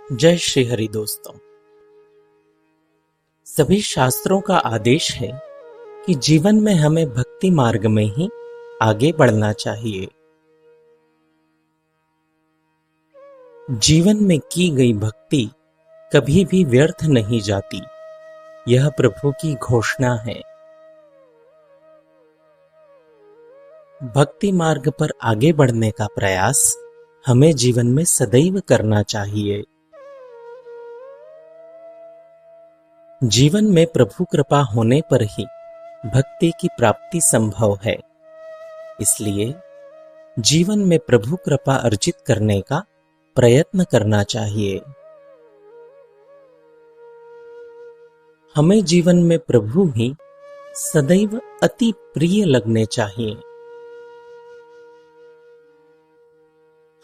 जय श्री हरि दोस्तों। सभी शास्त्रों का आदेश है कि जीवन में हमें भक्ति मार्ग में ही आगे बढ़ना चाहिए। जीवन में की गई भक्ति कभी भी व्यर्थ नहीं जाती, यह प्रभु की घोषणा है। भक्ति मार्ग पर आगे बढ़ने का प्रयास हमें जीवन में सदैव करना चाहिए। जीवन में प्रभु कृपा होने पर ही भक्ति की प्राप्ति संभव है। इसलिए जीवन में प्रभु कृपा अर्जित करने का प्रयत्न करना चाहिए। हमें जीवन में प्रभु ही सदैव अति प्रिय लगने चाहिए।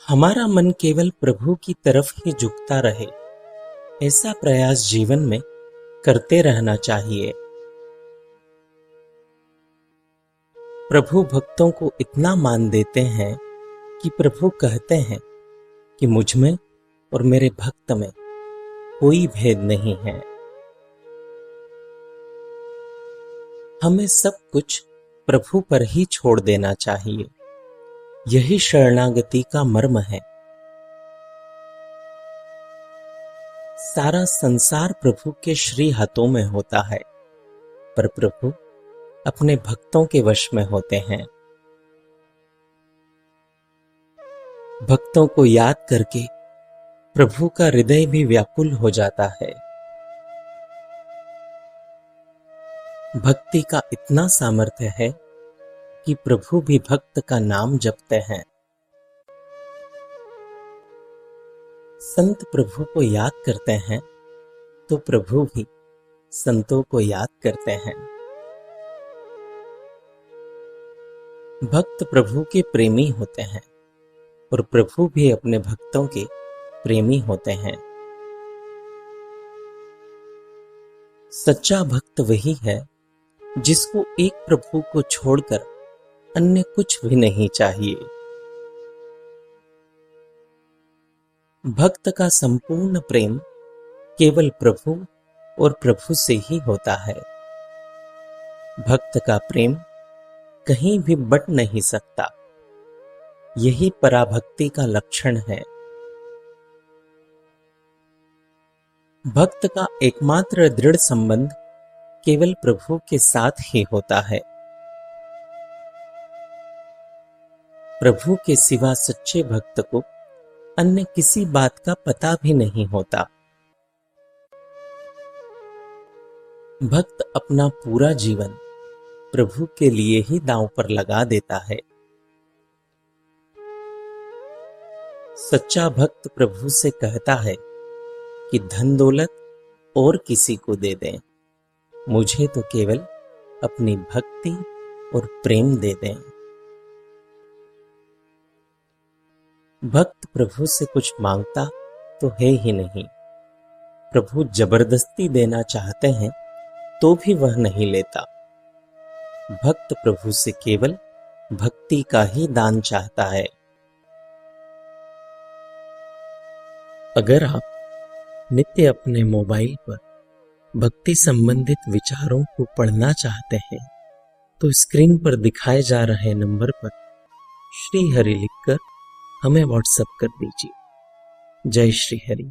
हमारा मन केवल प्रभु की तरफ ही झुकता रहे, ऐसा प्रयास जीवन में करते रहना चाहिए। प्रभु भक्तों को इतना मान देते हैं कि प्रभु कहते हैं कि मुझ में और मेरे भक्त में कोई भेद नहीं है। हमें सब कुछ प्रभु पर ही छोड़ देना चाहिए, यही शरणागति का मर्म है। सारा संसार प्रभु के श्री हाथों में होता है, पर प्रभु अपने भक्तों के वश में होते हैं। भक्तों को याद करके प्रभु का हृदय भी व्याकुल हो जाता है। भक्ति का इतना सामर्थ्य है कि प्रभु भी भक्त का नाम जपते हैं। संत प्रभु को याद करते हैं तो प्रभु भी संतों को याद करते हैं। भक्त प्रभु के प्रेमी होते हैं और प्रभु भी अपने भक्तों के प्रेमी होते हैं। सच्चा भक्त वही है जिसको एक प्रभु को छोड़कर अन्य कुछ भी नहीं चाहिए। भक्त का संपूर्ण प्रेम केवल प्रभु और प्रभु से ही होता है। भक्त का प्रेम कहीं भी बट नहीं सकता, यही पराभक्ति का लक्षण है। भक्त का एकमात्र दृढ़ संबंध केवल प्रभु के साथ ही होता है। प्रभु के सिवा सच्चे भक्त को अन्य किसी बात का पता भी नहीं होता। भक्त अपना पूरा जीवन प्रभु के लिए ही दांव पर लगा देता है। सच्चा भक्त प्रभु से कहता है कि धन दौलत और किसी को दे दें, मुझे तो केवल अपनी भक्ति और प्रेम दे दें। भक्त प्रभु से कुछ मांगता तो है ही नहीं। प्रभु जबरदस्ती देना चाहते हैं तो भी वह नहीं लेता। भक्त प्रभु से केवल भक्ति का ही दान चाहता है। अगर आप नित्य अपने मोबाइल पर भक्ति संबंधित विचारों को पढ़ना चाहते हैं तो स्क्रीन पर दिखाए जा रहे नंबर पर श्री हरि लिखकर हमें व्हाट्सएप कर दीजिए। जय श्री हरि।